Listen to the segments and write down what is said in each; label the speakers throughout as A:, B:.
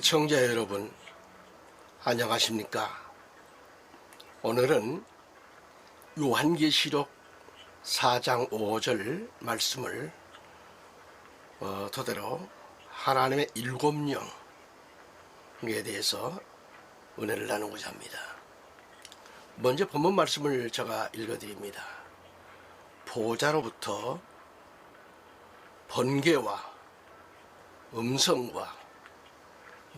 A: 청자 여러분, 안녕하십니까? 오늘은 요한계시록 4장 5절 말씀을 토대로 하나님의 일곱 영에 대해서 은혜를 나누고자 합니다. 먼저 본문 말씀을 제가 읽어드립니다. 보좌로부터 번개와 음성과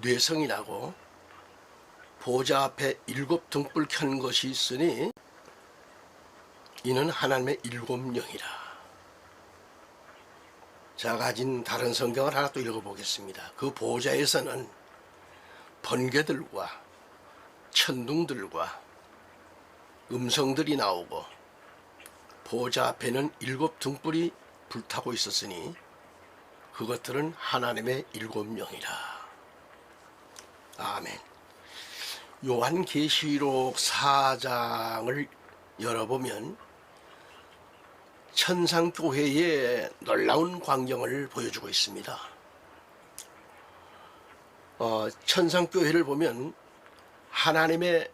A: 뇌성이 나고 보좌 앞에 일곱 등불 켠 것이 있으니 이는 하나님의 일곱 영이라. 제가 가진 다른 성경을 하나 또 읽어보겠습니다. 그 보좌에서는 번개들과 천둥들과 음성들이 나오고 보좌 앞에는 일곱 등불이 불타고 있었으니 그것들은 하나님의 일곱 영이라. 아멘. 요한계시록 4장을 열어보면 천상교회의 놀라운 광경을 보여주고 있습니다. 천상교회를 보면 하나님의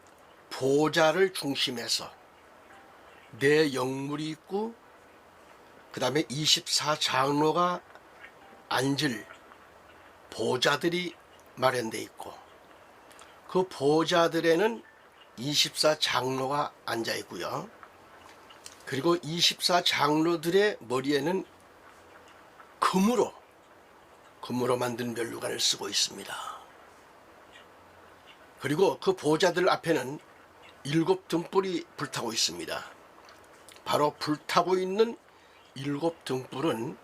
A: 보좌를 중심해서 네 영물이 있고 그 다음에 24장로가 앉을 보좌들이 마련되어 있고 그 보좌들에는 24장로가 앉아 있고요. 그리고 24장로들의 머리에는 금으로 만든 면류관을 쓰고 있습니다. 그리고 그 보좌들 앞에는 일곱 등불이 불타고 있습니다. 바로 불타고 있는 일곱 등불은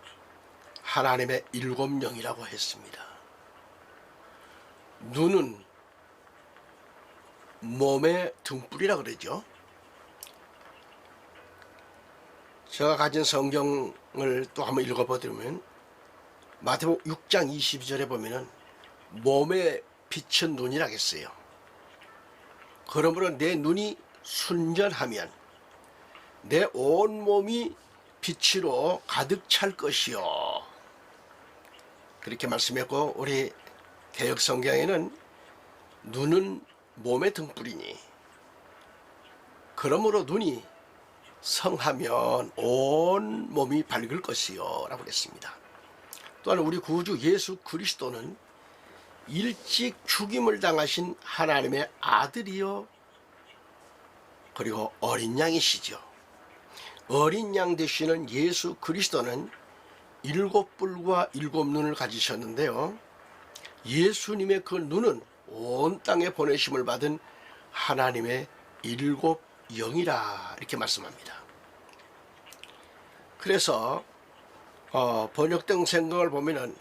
A: 하나님의 일곱 영이라고 했습니다. 눈은 몸의 등불이라 그러죠. 제가 가진 성경을 또 한번 읽어보면 마태복음 6장 22절에 보면은 몸에 빛은 눈이라 했어요. 그러므로 내 눈이 순전하면 내 온몸이 빛으로 가득 찰 것이요. 그렇게 말씀했고 우리 개역 성경에는 눈은 몸의 등불이니 그러므로 눈이 성하면 온 몸이 밝을 것이요 라고 했습니다. 또한 우리 구주 예수 그리스도는 일찍 죽임을 당하신 하나님의 아들이요 그리고 어린 양이시죠. 어린 양 되시는 예수 그리스도는 일곱 뿔과 일곱 눈을 가지셨는데요. 예수님의 그 눈은 온 땅에 보내심을 받은 하나님의 일곱 영이라 이렇게 말씀합니다. 그래서 번역된 성경을 보면은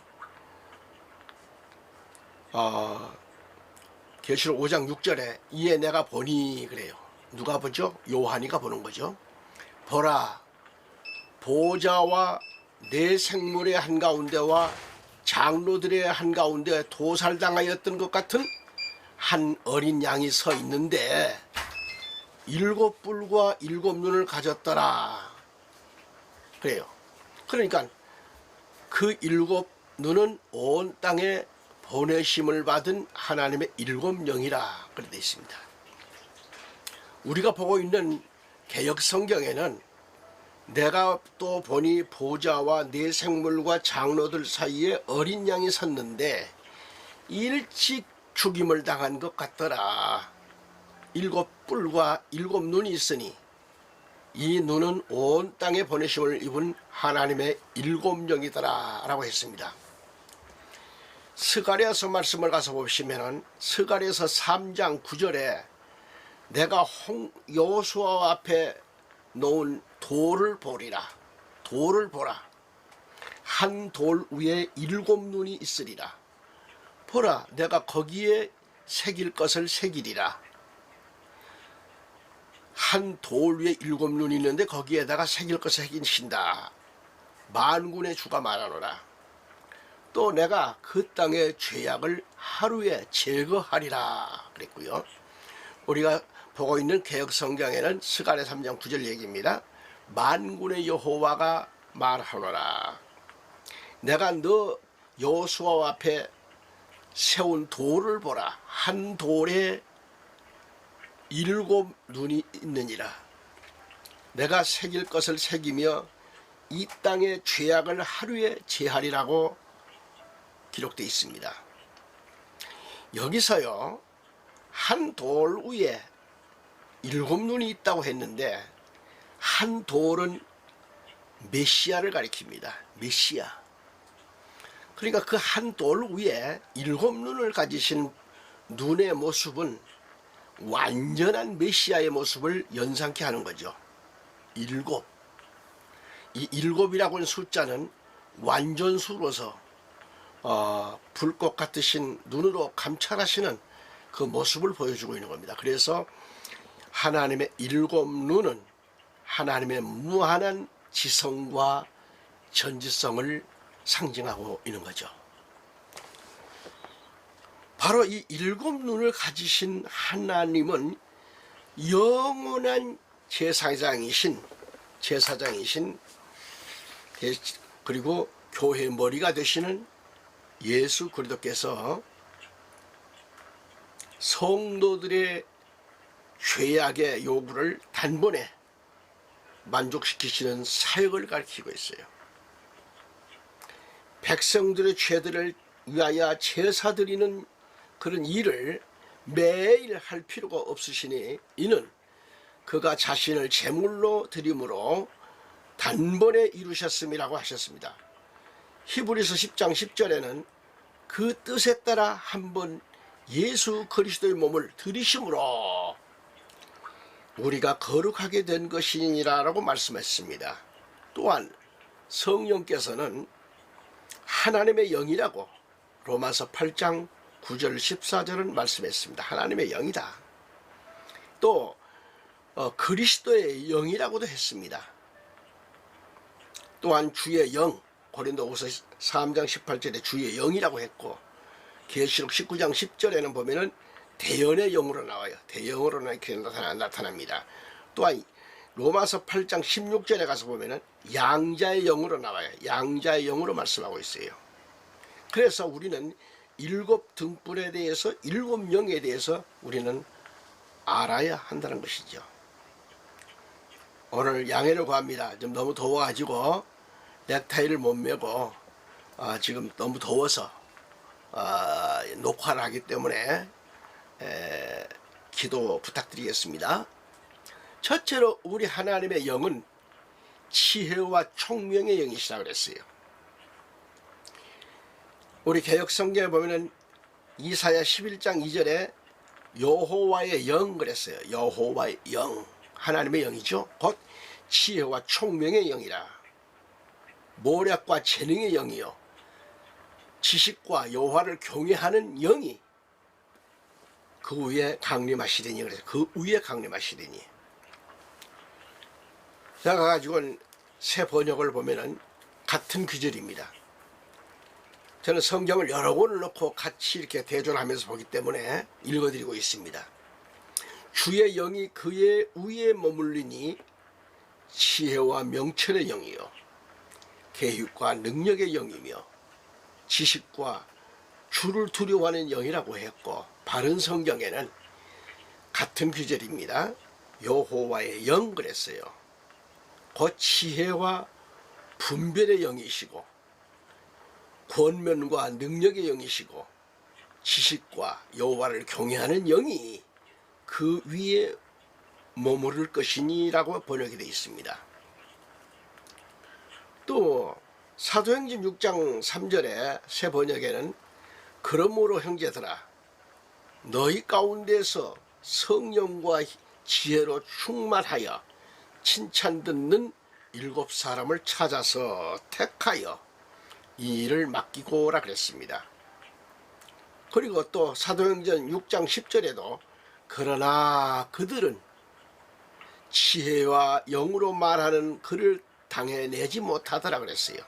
A: 계시록 5장 6절에 이에 내가 보니 그래요. 누가 보죠? 요한이가 보는 거죠. 보라, 보좌와 네 생물의 한가운데와 장로들의 한가운데 도살당하였던 것 같은 한 어린 양이 서 있는데 일곱 뿔과 일곱 눈을 가졌더라 그래요. 그러니까 그 일곱 눈은 온 땅에 보내심을 받은 하나님의 일곱 영이라 그렇게 되어 있습니다. 우리가 보고 있는 개역 성경에는 내가 또 보니 보좌와 네 생물과 장로들 사이에 어린 양이 섰는데 일찍 죽임을 당한 것 같더라. 일곱 뿔과 일곱 눈이 있으니 이 눈은 온 땅에 보내심을 입은 하나님의 일곱 영이더라 라고 했습니다. 스가랴서 말씀을 가서 보시면은 스가랴서 3장 9절에 내가 여호수아 앞에 놓은 돌을 보리라. 돌을 보라. 한 돌 위에 일곱 눈이 있으리라. 보라, 내가 거기에 새길 것을 새기리라. 한 돌 위에 일곱 눈이 있는데 거기에다가 새길 것을 새기신다. 만군의 주가 말하노라. 또 내가 그 땅의 죄악을 하루에 제거하리라 그랬고요. 우리가 보고 있는 개역 성경에는 스가랴 3장 9절 얘기입니다. 만군의 여호와가 말하노라. 내가 너 여호수아 앞에 세운 돌을 보라. 한 돌에 7 눈이 있느니라. 내가 새길 것을 새기며 이 땅의 죄악을 하루에 제하리라고 기록되어 있습니다. 여기서요, 한 돌 위에 7 눈이 있다고 했는데, 한 돌은 메시아를 가리킵니다. 메시아. 그러니까 그 한 돌 위에 7 눈을 가지신 눈의 모습은 완전한 메시아의 모습을 연상케 하는 거죠. 7. 이 7이라고 하는 숫자는 완전수로서 불꽃 같으신 눈으로 감찰하시는 그 모습을 보여주고 있는 겁니다. 그래서 하나님의 7 눈은 하나님의 무한한 지성과 전지성을 상징하고 있는 거죠. 바로 이 7 눈을 가지신 하나님은 영원한 제사장이신 그리고 교회 머리가 되시는 예수 그리스도께서 성도들의 죄악의 요구를 단번에 만족시키시는 사역을 가리키고 있어요. 백성들의 죄들을 위하여 제사 드리는 그런 일을 매일 할 필요가 없으시니 이는 그가 자신을 제물로 드림으로 단번에 이루셨음이라고 하셨습니다. 히브리서 10장 10절에는 그 뜻에 따라 한번 예수 그리스도의 몸을 들이심으로 우리가 거룩하게 된 것이니라라고 말씀했습니다. 또한 성령께서는 하나님의 영이라고 로마서 8장 9절 14절은 말씀했습니다. 하나님의 영이다. 또 그리스도의 영이라고도 했습니다. 또한 주의 영, 고린도후서 3장 18절에 주의 영이라고 했고, 계시록 19장 10절에는 보면은 대연의 영으로 나와요. 대영으로 이렇게 나타납니다. 또한 로마서 8장 16절에 가서 보면은 양자의 영으로 나와요. 양자의 영으로 말씀하고 있어요. 그래서 우리는 7 등불에 대해서 7 영에 대해서 우리는 알아야 한다는 것이죠. 오늘 양해를 구합니다. 좀 너무 더워가지고 넥타이를 못 메고 지금 너무 더워서 녹화를 하기 때문에 기도 부탁드리겠습니다. 첫째로 우리 하나님의 영은 지혜와 총명의 영이시라고 그랬어요. 우리 개역성경에 보면은 이사야 11장 2절에 여호와의 영 그랬어요. 여호와의 영, 하나님의 영이죠. 곧 지혜와 총명의 영이라. 모략과 재능의 영이요, 지식과 여호와를 경외하는 영이 그 위에 강림하시리니. 그래서 그 위에 강림하시리니. 제가 가지고 새 번역을 보면은 같은 구절입니다. 저는 성경을 여러 권을 넣고 같이 이렇게 대조하면서 보기 때문에 읽어드리고 있습니다. 주의 영이 그의 위에 머물리니 지혜와 명철의 영이요, 계획과 능력의 영이며 지식과 주를 두려워하는 영이라고 했고, 바른 성경에는 같은 구절입니다. 여호와의 영 그랬어요. 곧 지혜와 분별의 영이시고 권면과 능력의 영이시고 지식과 여호와를 경외하는 영이 그 위에 머무를 것이니라고 번역이 되어 있습니다. 또 사도행전 6장 3절에 새 번역에는 그러므로 형제들아 너희 가운데서 성령과 지혜로 충만하여 칭찬 듣는 7 사람을 찾아서 택하여 이 일을 맡기고라 그랬습니다. 그리고 또 사도행전 6장 10절에도 그러나 그들은 지혜와 영으로 말하는 글을 당해내지 못하더라 그랬어요.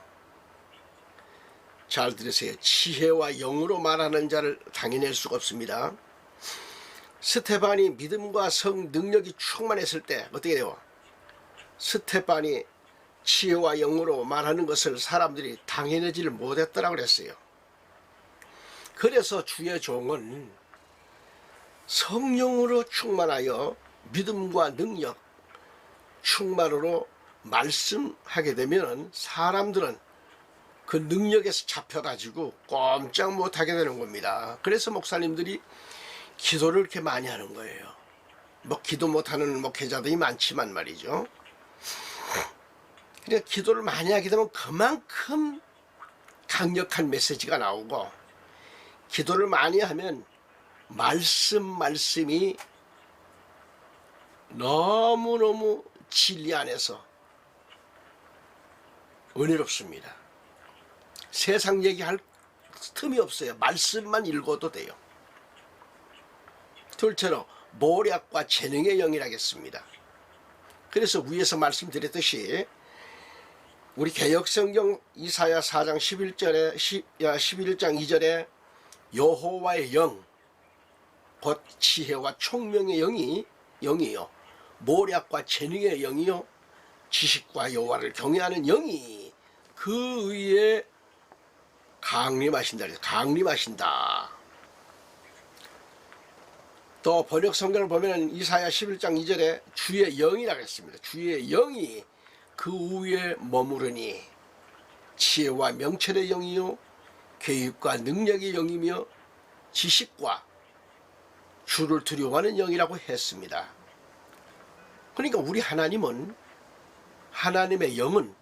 A: 잘 들으세요. 지혜와 영으로 말하는 자를 당해낼 수가 없습니다. 스테반이 믿음과 성 능력이 충만했을 때 어떻게 돼요? 스테반이 지혜와 영으로 말하는 것을 사람들이 당해내지를 못했더라 그랬어요. 그래서 주의 종은 성령으로 충만하여 믿음과 능력 충만으로 말씀하게 되면 사람들은 그 능력에서 잡혀가지고 꼼짝 못하게 되는 겁니다. 그래서 목사님들이 기도를 이렇게 많이 하는 거예요. 뭐 기도 못하는 목회자들이 많지만 말이죠. 그러니까 기도를 많이 하게 되면 그만큼 강력한 메시지가 나오고, 기도를 많이 하면 말씀이 너무너무 진리 안에서 은혜롭습니다. 세상 얘기할 틈이 없어요. 말씀만 읽어도 돼요. 둘째로 모략과 재능의 영이라겠습니다. 그래서 위에서 말씀드렸듯이 우리 개역성경 이사야 4장 11장 2절에 여호와의 영, 곧 지혜와 총명의 영이요, 모략과 재능의 영이요, 지식과 여호와를 경외하는 영이 그 위에 강림하신다. 강림하신다. 또 번역 성경을 보면 이사야 11장 2절에 주의 영이라고 했습니다. 주의 영이 그 위에 머무르니 지혜와 명철의 영이요, 교육과 능력의 영이며 지식과 주를 두려워하는 영이라고 했습니다. 그러니까 우리 하나님은, 하나님의 영은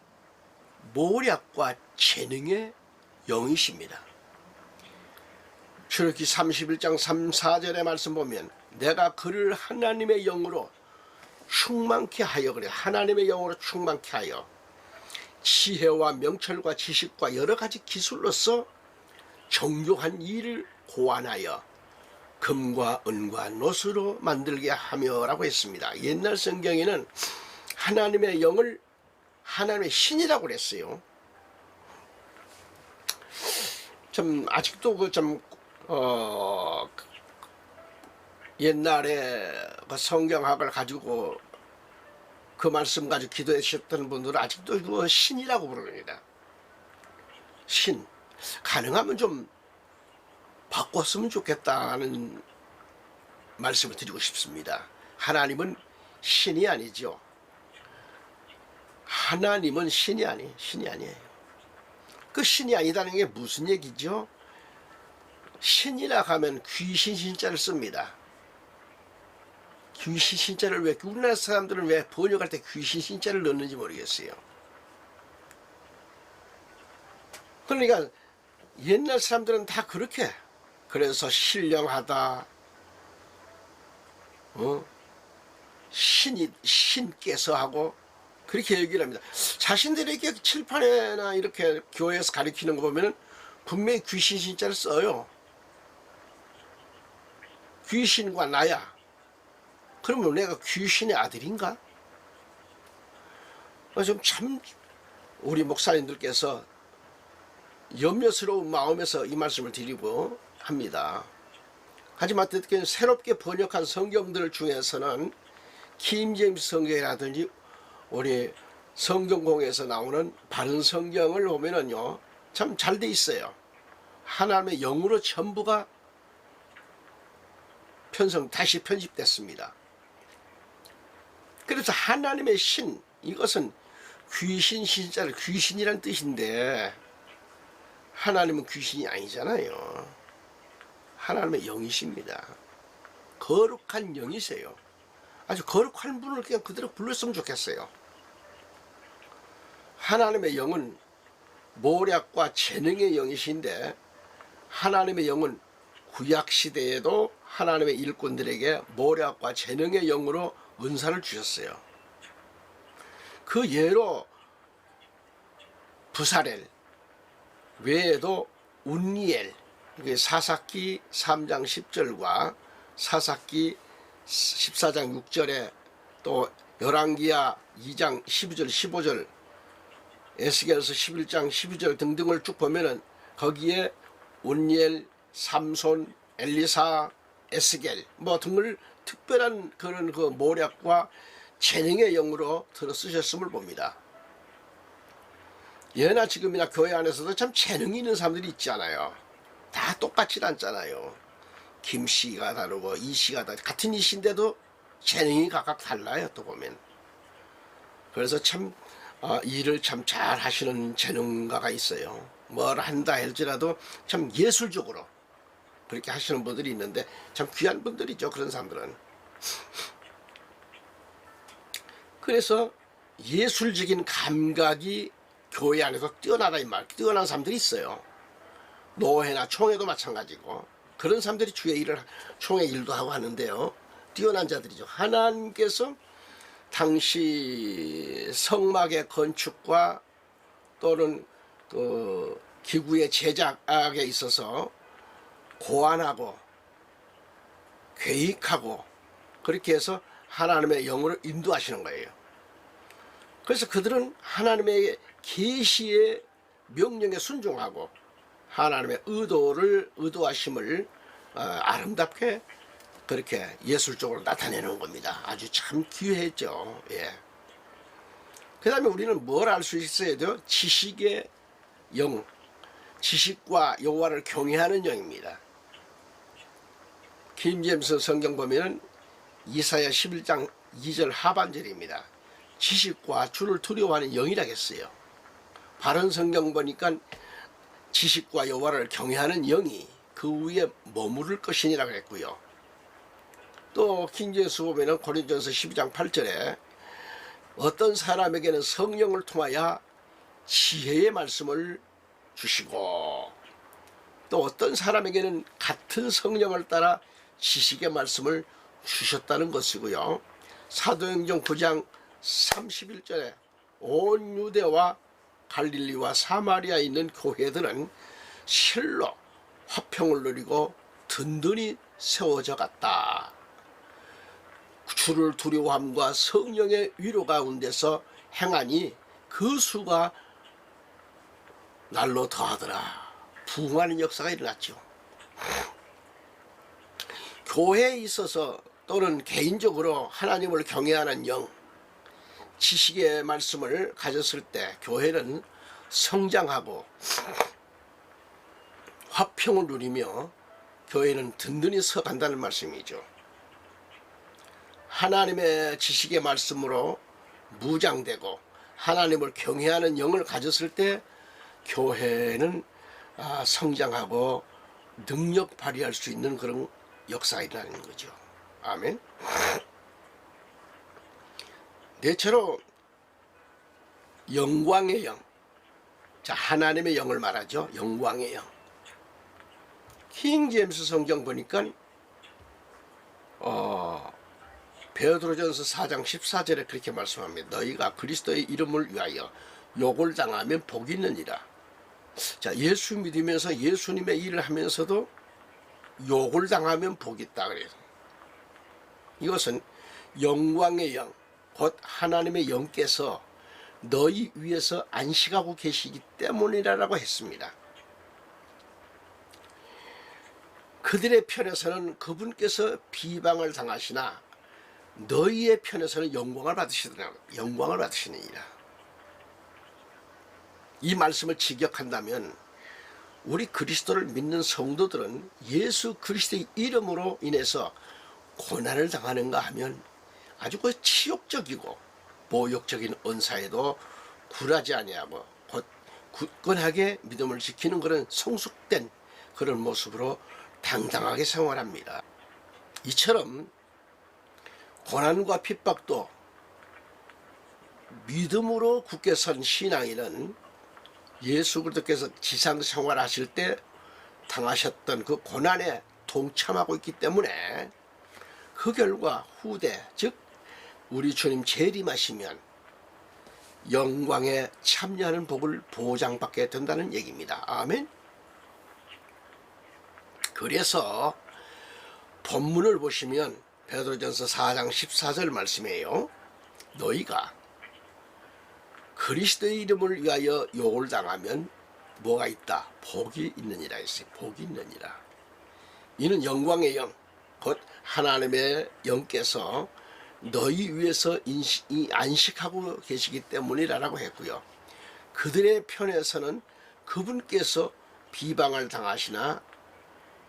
A: 모략과 재능의 영이십니다. 출애굽기 31장 3, 4절의 말씀 보면 내가 그를 하나님의 영으로 충만케 하여, 그래, 하나님의 영으로 충만케 하여 지혜와 명철과 지식과 여러 가지 기술로서 정교한 일을 고안하여 금과 은과 노수로 만들게 하며 라고 했습니다. 옛날 성경에는 하나님의 영을 하나님의 신이라고 그랬어요. 좀 아직도 옛날에 그 성경학을 가지고 그 말씀 가지고 기도하셨던 분들은 아직도 그 신이라고 부릅니다. 신. 가능하면 좀 바꿨으면 좋겠다는 말씀을 드리고 싶습니다. 하나님은 신이 아니죠. 하나님은 신이 아니에요. 그 신이 아니다는 게 무슨 얘기죠? 신이라 하면 귀신 신자를 씁니다. 귀신 신자를 왜, 우리나라 사람들은 왜 번역할 때 귀신 신자를 넣는지 모르겠어요. 그러니까 옛날 사람들은 다 그렇게, 그래서 신령하다, 신께서 하고 그렇게 얘기를 합니다. 자신들이 이렇게 칠판에나 이렇게 교회에서 가르치는 거 보면은 분명히 귀신 신자를 써요. 귀신과 나야. 그러면 내가 귀신의 아들인가? 좀 참 우리 목사님들께서 염려스러운 마음에서 이 말씀을 드리고 합니다. 하지만 특히 새롭게 번역한 성경들 중에서는 킹제임스 성경이라든지 우리 성경공에서 나오는 바른 성경을 보면은요, 참 잘 돼 있어요. 하나님의 영으로 전부가 다시 편집됐습니다. 그래서 하나님의 신, 이것은 귀신 신자를, 귀신이란 뜻인데 하나님은 귀신이 아니잖아요. 하나님의 영이십니다. 거룩한 영이세요. 아주 거룩한 분을 그냥 그대로 불렀으면 좋겠어요. 하나님의 영은 모략과 재능의 영이신데, 하나님의 영은 구약시대에도 하나님의 일꾼들에게 모략과 재능의 영으로 은사를 주셨어요. 그 예로 부사렐 외에도 운니엘, 사사기 3장 10절과 사사기 14장 6절에 또 열왕기야 2장 12절 15절, 에스겔서 11장 12절 등등을 쭉 보면은 거기에 운니엘, 삼손, 엘리사, 에스겔 뭐 등을 특별한 그런 그 모략과 재능의 영으로 들어 쓰셨음을 봅니다. 예나 지금이나 교회 안에서도 참 재능이 있는 사람들이 있잖아요. 다 똑같지 않잖아요. 김 씨가 다르고 이 씨가 다르고 같은 이 씨인데도 재능이 각각 달라요. 또 보면. 그래서 참 일을 참 잘 하시는 재능가가 있어요. 뭘 한다 할지라도 참 예술적으로 그렇게 하시는 분들이 있는데 참 귀한 분들이죠. 그런 사람들은. 그래서 예술적인 감각이 교회 안에서 뛰어나다 이 말. 뛰어난 사람들이 있어요. 노회나 총회도 마찬가지고 그런 사람들이 주의 일을 총회 일도 하고 하는데요. 뛰어난 자들이죠. 하나님께서 당시 성막의 건축과 또는 그 기구의 제작에 있어서 고안하고 계획하고 그렇게 해서 하나님의 영으로 인도하시는 거예요. 그래서 그들은 하나님의 계시의 명령에 순종하고 하나님의 의도하심을 아름답게 그렇게 예술적으로 나타내는 겁니다. 아주 참 귀했죠. 예. 그 다음에 우리는 뭘 알 수 있어야 돼요? 지식의 영, 지식과 여호와를 경외하는 영입니다. 킹제임스 성경 보면 이사야 11장 2절 하반절입니다. 지식과 주를 두려워하는 영이라고 했어요. 바른 성경 보니까 지식과 여호와를 경외하는 영이 그 위에 머무를 것이니라고 했고요. 또 킹제임스 보면 고린도전서 12장 8절에 어떤 사람에게는 성령을 통하여 지혜의 말씀을 주시고 또 어떤 사람에게는 같은 성령을 따라 지식의 말씀을 주셨다는 것이고요. 사도행전 9장 31절에 온 유대와 갈릴리와 사마리아에 있는 교회들은 실로 화평을 누리고 든든히 세워져 갔다. 주를 두려워함과 성령의 위로 가운데서 행하니 그 수가 날로 더하더라. 부흥하는 역사가 일어났죠. 교회에 있어서 또는 개인적으로 하나님을 경외하는 영, 지식의 말씀을 가졌을 때 교회는 성장하고 화평을 누리며 교회는 든든히 서간다는 말씀이죠. 하나님의 지식의 말씀으로 무장되고 하나님을 경외하는 영을 가졌을 때 교회는 성장하고 능력 발휘할 수 있는 그런 역사가 일어나는 거죠. 아멘. 넷째로 영광의 영. 자, 하나님의 영을 말하죠. 영광의 영. 킹제임스 성경 보니까 베드로전서 4장 14절에 그렇게 말씀합니다. 너희가 그리스도의 이름을 위하여 욕을 당하면 복이 있느니라. 자, 예수 믿으면서 예수님의 일을 하면서도 욕을 당하면 복이 있다 그래서 이것은 영광의 영, 곧 하나님의 영께서 너희 위에서 안식하고 계시기 때문이라고 했습니다. 그들의 편에서는 그분께서 비방을 당하시나 너희의 편에서는 영광을 받으시느니라. 이 말씀을 직역한다면 우리 그리스도를 믿는 성도들은 예수 그리스도의 이름으로 인해서 고난을 당하는가 하면 아주 그 치욕적이고 모욕적인 언사에도 굴하지 아니하고 곧 굳건하게 믿음을 지키는 그런 성숙된 그런 모습으로 당당하게 생활합니다. 이처럼 고난과 핍박도 믿음으로 굳게 선 신앙인은 예수 그리스도께서 지상 생활하실 때 당하셨던 그 고난에 동참하고 있기 때문에 그 결과 후대 즉 우리 주님 재림하시면 영광에 참여하는 복을 보장받게 된다는 얘기입니다. 아멘. 그래서 본문을 보시면 베드로전서 4장 14절 말씀이에요. 너희가 그리스도의 이름을 위하여 욕을 당하면 뭐가 있다? 복이 있느니라 했어요. 복이 있느니라. 이는 영광의 영, 곧 하나님의 영께서 너희 위에서 안식하고 계시기 때문이라고 했고요. 그들의 편에서는 그분께서 비방을 당하시나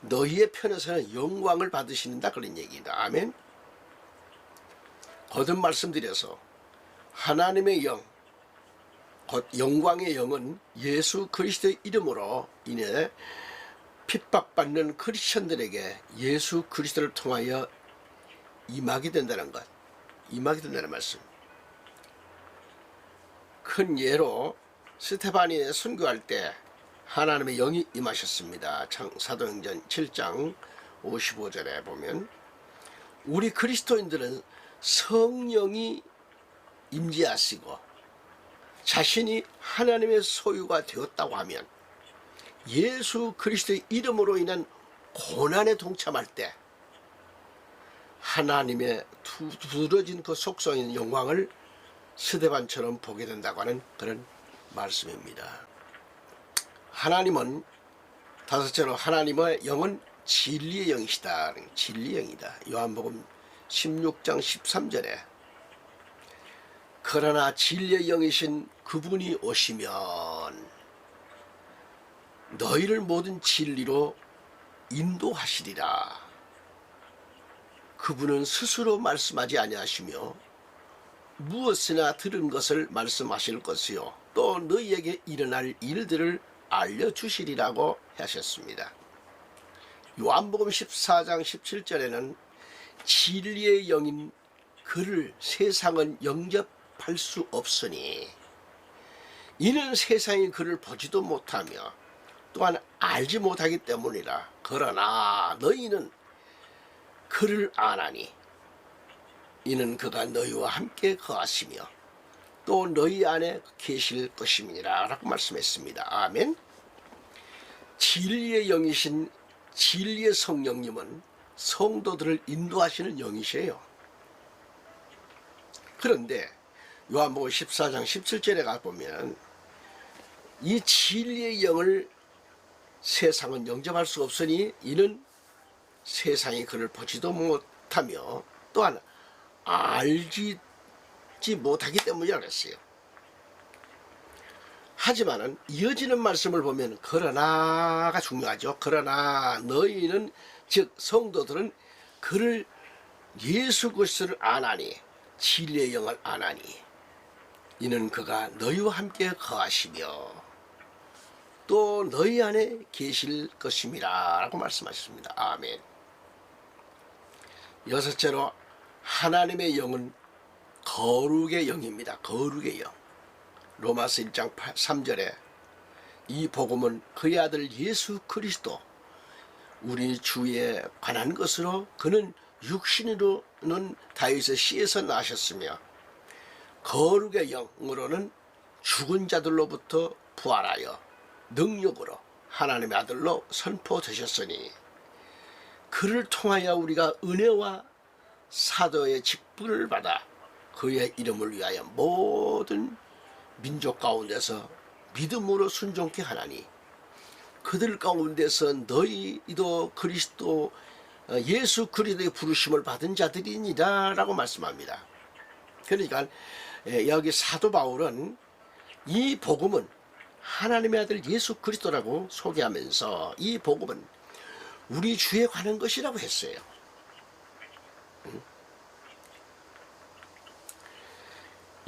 A: 너희의 편에서는 영광을 받으신다 그런 얘기다. 아멘. 거듭 말씀드려서 하나님의 영, 곧 영광의 영은 예수 그리스도의 이름으로 인해 핍박받는 크리스천들에게 예수 그리스도를 통하여 임하게 된다는 것, 임하게 된다는 말씀. 큰 예로 스테바니 선교할 때 하나님의 영이 임하셨습니다. 사도행전 7장 55절에 보면 우리 그리스도인들은 성령이 임재하시고 자신이 하나님의 소유가 되었다고 하면 예수 그리스도의 이름으로 인한 고난에 동참할 때 하나님의 두드러진 그 속성인 영광을 스데반처럼 보게 된다고 하는 그런 말씀입니다. 하나님은 다섯째로 하나님의 영은 진리의 영이시다. 진리의 영이다. 요한복음 16장 13절에 그러나 진리의 영이신 그분이 오시면 너희를 모든 진리로 인도하시리라. 그분은 스스로 말씀하지 아니하시며 무엇이나 들은 것을 말씀하실 것이요 또 너희에게 일어날 일들을 알려주시리라고 하셨습니다. 요한복음 14장 17절에는 진리의 영인 그를 세상은 영접할 수 없으니 이는 세상이 그를 보지도 못하며 또한 알지 못하기 때문이라. 그러나 너희는 그를 아나니 이는 그가 너희와 함께 거하시며 또 너희 안에 계실 것임이니라 라고 말씀했습니다. 아멘. 진리의 영이신 진리의 성령님은 성도들을 인도하시는 영이세요. 그런데 요한복음 14장 17절에 가보면 이 진리의 영을 세상은 영접할 수 없으니 이는 세상이 그를 보지도 못하며 또한 알지 못하기 때문이라고 했어요. 하지만은 이어지는 말씀을 보면 그러나가 중요하죠. 그러나 너희는 즉 성도들은 그를 예수 그리스도를 아나니 진리의 영을 아나니 이는 그가 너희와 함께 거하시며 또 너희 안에 계실 것임이라 라고 말씀하셨습니다. 아멘. 여섯째로 하나님의 영은 거룩의 영입니다. 거룩의 영. 로마서 1장 3절에 이 복음은 그의 아들 예수 그리스도 우리 주에 관한 것으로 그는 육신으로는 다윗의 씨에서 나셨으며 거룩의 영으로는 죽은 자들로부터 부활하여 능력으로 하나님의 아들로 선포되셨으니 그를 통하여 우리가 은혜와 사도의 직분을 받아 그의 이름을 위하여 모든 민족 가운데서 믿음으로 순종케 하나니 그들 가운데서 너희도 그리스도 예수 그리스도의 부르심을 받은 자들이니라 라고 말씀합니다. 그러니까 여기 사도 바울은 이 복음은 하나님의 아들 예수 그리스도라고 소개하면서 이 복음은 우리 주에 관한 것이라고 했어요.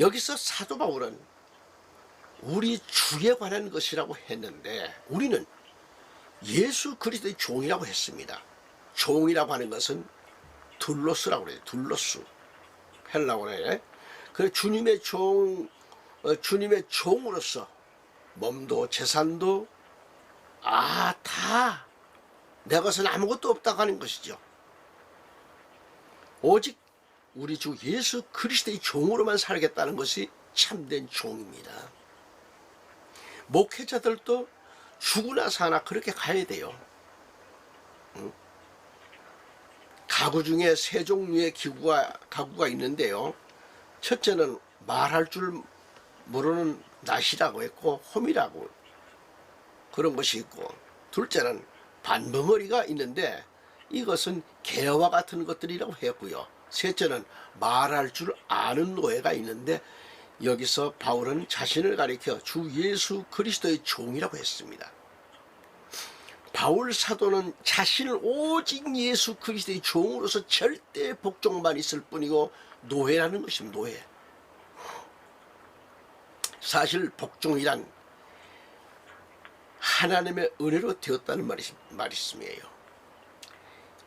A: 여기서 사도 바울은 우리 주에 관한 것이라고 했는데 우리는 예수 그리스도의 종이라고 했습니다. 종이라고 하는 것은 둘로스라고 그래요. 둘로스. 헬라어에. 그 주님의 주님의 종으로서 몸도 재산도 다 내 것은 아무것도 없다고 하는 것이죠. 오직 우리 주 예수 그리스도의 종으로만 살겠다는 것이 참된 종입니다. 목회자들도 죽으나 사나 그렇게 가야 돼요. 가구 중에 세 종류의 가구가 있는데요. 첫째는 말할 줄 모르는 낫이라고 했고 홈이라고 그런 것이 있고, 둘째는 반벙어리가 있는데 이것은 개와 같은 것들이라고 했고요. 셋째는 말할 줄 아는 노예가 있는데 여기서 바울은 자신을 가리켜 주 예수 그리스도의 종이라고 했습니다. 바울 사도는 자신을 오직 예수 그리스도의 종으로서 절대 복종만 있을 뿐이고 노예라는 것입니다. 노예. 사실 복종이란 하나님의 은혜로 되었다는 말씀이에요.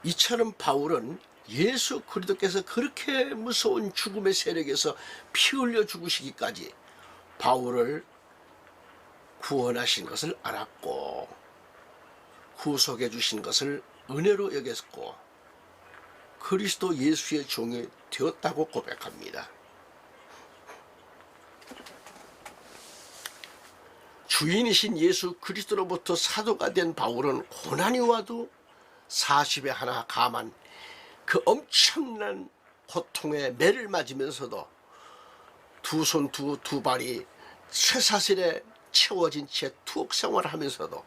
A: 이처럼 바울은 예수 그리스도께서 그렇게 무서운 죽음의 세력에서 피 흘려 죽으시기까지 바울을 구원하신 것을 알았고 구속해 주신 것을 은혜로 여겼고 그리스도 예수의 종이 되었다고 고백합니다. 주인이신 예수 그리스도로부터 사도가 된 바울은 고난이 와도 40에 하나 감한 그 엄청난 고통에 매를 맞으면서도 두 손 두 발이 쇠사슬에 채워진 채 투옥 생활을 하면서도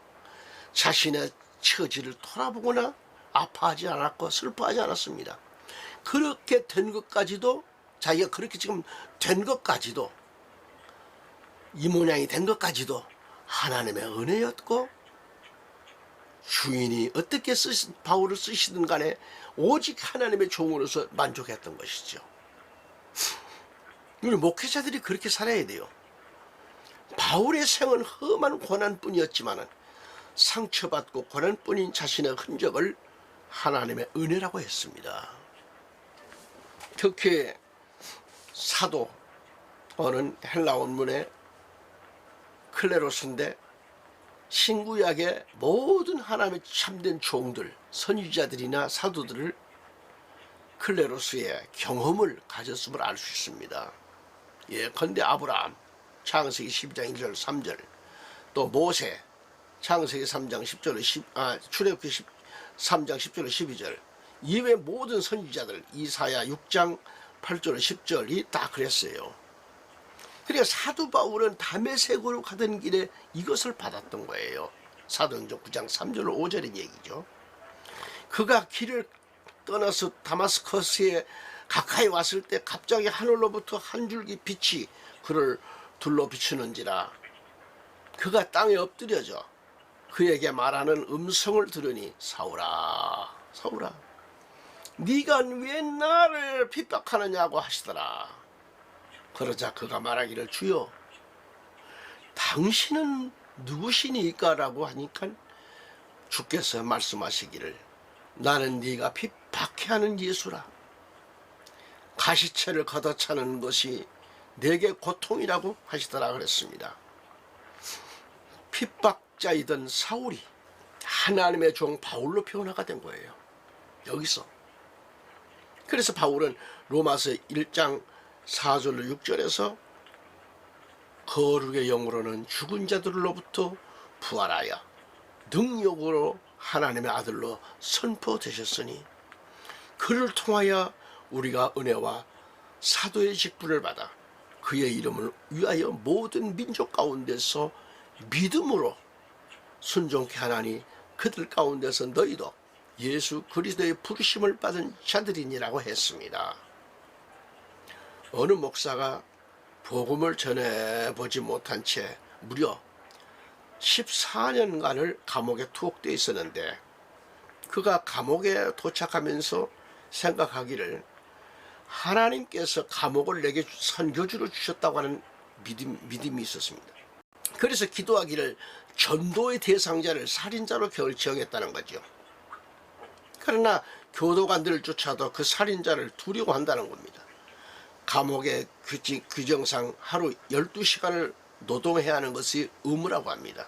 A: 자신의 처지를 돌아보거나 아파하지 않았고 슬퍼하지 않았습니다. 그렇게 된 것까지도 자기가 그렇게 지금 된 것까지도 이 모양이 된 것까지도 하나님의 은혜였고 주인이 어떻게 바울을 쓰시든 간에 오직 하나님의 종으로서 만족했던 것이죠. 우리 목회자들이 그렇게 살아야 돼요. 바울의 생은 험한 고난뿐이었지만 상처받고 고난뿐인 자신의 흔적을 하나님의 은혜라고 했습니다. 특히 사도어는 헬라 원문의 클레로스인데 신구약의 모든 하나님의 참된 종들, 선지자들이나 사도들을 클레로스의 경험을 가졌음을 알 수 있습니다. 예컨대 아브라함 창세기 12장 1절 3절, 또 모세 창세기 3장 10절 출애굽기 3장 10절 12절 이외 모든 선지자들 이사야 6장 8절 10절이 다 그랬어요. 그러니까 사도 바울은 다메섹으로 가던 길에 이것을 받았던 거예요. 사도행전 9장 3절 5절의 얘기죠. 그가 길을 떠나서 다마스커스에 가까이 왔을 때 갑자기 하늘로부터 한 줄기 빛이 그를 둘러 비추는지라 그가 땅에 엎드려져 그에게 말하는 음성을 들으니 사울아 사울아 네가 왜 나를 핍박하느냐고 하시더라. 그러자 그가 말하기를 주여 당신은 누구시니까 라고 하니까 주께서 말씀하시기를 나는 네가 핍박해 하는 예수라. 가시체를 걷어차는 것이 내게 고통이라고 하시더라 그랬습니다. 핍박자이던 사울이 하나님의 종 바울로 변화가 된 거예요. 여기서. 그래서 바울은 로마서 1장 4절로 6절에서 거룩의 영으로는 죽은 자들로부터 부활하여 능력으로 하나님의 아들로 선포되셨으니 그를 통하여 우리가 은혜와 사도의 직분을 받아 그의 이름을 위하여 모든 민족 가운데서 믿음으로 순종케 하나니 그들 가운데서 너희도 예수 그리스도의 부르심을 받은 자들이니라고 했습니다. 어느 목사가 복음을 전해보지 못한 채 무려 14년간을 감옥에 투옥되어 있었는데 그가 감옥에 도착하면서 생각하기를 하나님께서 감옥을 내게 선교주로 주셨다고 하는 믿음이 있었습니다. 그래서 기도하기를 전도의 대상자를 살인자로 결정했다는 거죠. 그러나 교도관들을 쫓아도 그 살인자를 두려워한다는 겁니다. 감옥의 규정상 하루 12시간을 노동해야 하는 것이 의무라고 합니다.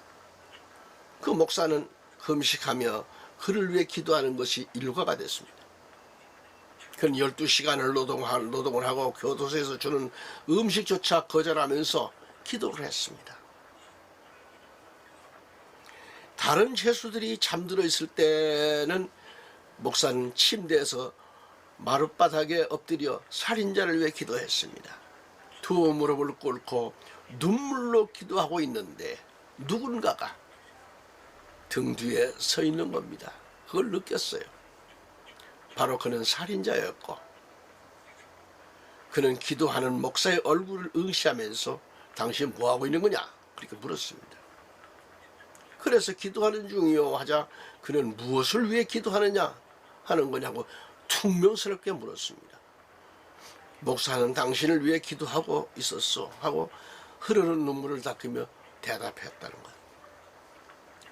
A: 그 목사는 금식하며 그를 위해 기도하는 것이 일과가 됐습니다. 그는 12시간을 노동을 하고 교도소에서 주는 음식조차 거절하면서 기도를 했습니다. 다른 죄수들이 잠들어 있을 때는 목사는 침대에서 마룻바닥에 엎드려 살인자를 위해 기도했습니다. 두 무릎을 꿇고 눈물로 기도하고 있는데 누군가가 등 뒤에 서 있는 겁니다. 그걸 느꼈어요. 바로 그는 살인자였고 그는 기도하는 목사의 얼굴을 응시하면서 당신 뭐하고 있는 거냐? 그렇게 물었습니다. 그래서 기도하는 중이요 하자 그는 무엇을 위해 기도하느냐 하는 거냐고 퉁명스럽게 물었습니다. 목사는 당신을 위해 기도하고 있었소 하고 흐르는 눈물을 닦으며 대답했다는 것.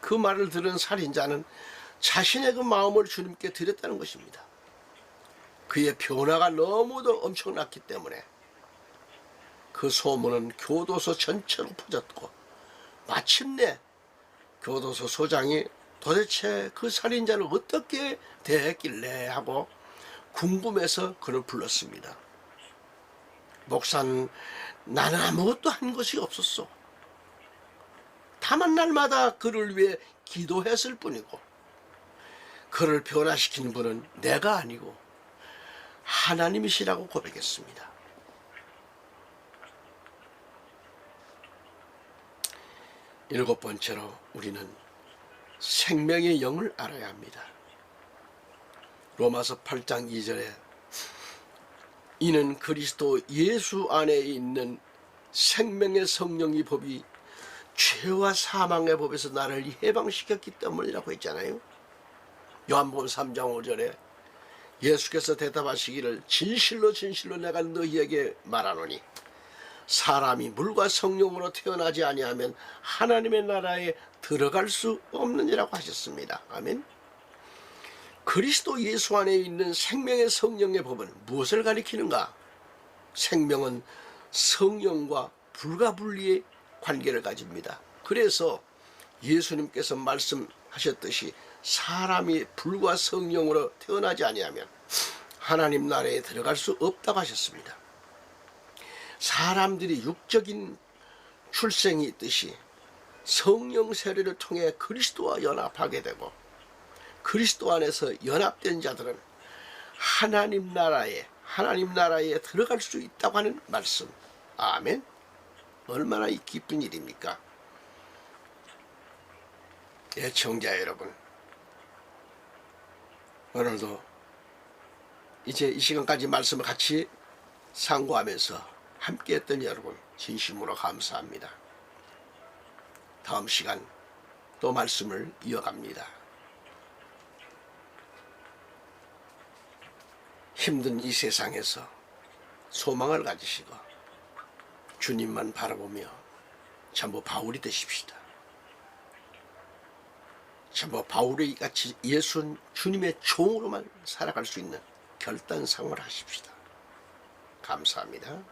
A: 그 말을 들은 살인자는 자신의 그 마음을 주님께 드렸다는 것입니다. 그의 변화가 너무도 엄청났기 때문에 그 소문은 교도소 전체로 퍼졌고 마침내 교도소 소장이 도대체 그 살인자를 어떻게 대했길래 하고 궁금해서 그를 불렀습니다. 목사는 나는 아무것도 한 것이 없었어. 다만 날마다 그를 위해 기도했을 뿐이고 그를 변화시킨 분은 내가 아니고 하나님이시라고 고백했습니다. 일곱 번째로 우리는 생명의 영을 알아야 합니다. 로마서 8장 2절에 이는 그리스도 예수 안에 있는 생명의 성령의 법이 죄와 사망의 법에서 나를 해방시켰기 때문이라고 했잖아요. 요한복음 3장 5절에 예수께서 대답하시기를 진실로 진실로 내가 너희에게 말하노니 사람이 물과 성령으로 태어나지 아니하면 하나님의 나라에 들어갈 수 없느니라고 하셨습니다. 아멘. 그리스도 예수 안에 있는 생명의 성령의 법은 무엇을 가리키는가? 생명은 성령과 불가분리의 관계를 가집니다. 그래서 예수님께서 말씀하셨듯이 사람이 불과 성령으로 태어나지 아니하면 하나님 나라에 들어갈 수 없다고 하셨습니다. 사람들이 육적인 출생이 있듯이 성령 세례를 통해 그리스도와 연합하게 되고 그리스도 안에서 연합된 자들은 하나님 나라에 들어갈 수 있다고 하는 말씀. 아멘. 얼마나 기쁜 일입니까? 애청자 여러분, 오늘도 이제 이 시간까지 말씀을 같이 상고하면서 함께 했던 여러분 진심으로 감사합니다. 다음 시간 또 말씀을 이어갑니다. 힘든 이 세상에서 소망을 가지시고 주님만 바라보며 전부 바울이 되십시다. 전부 바울이 같이 예수 주님의 종으로만 살아갈 수 있는 결단상을 하십시다. 감사합니다.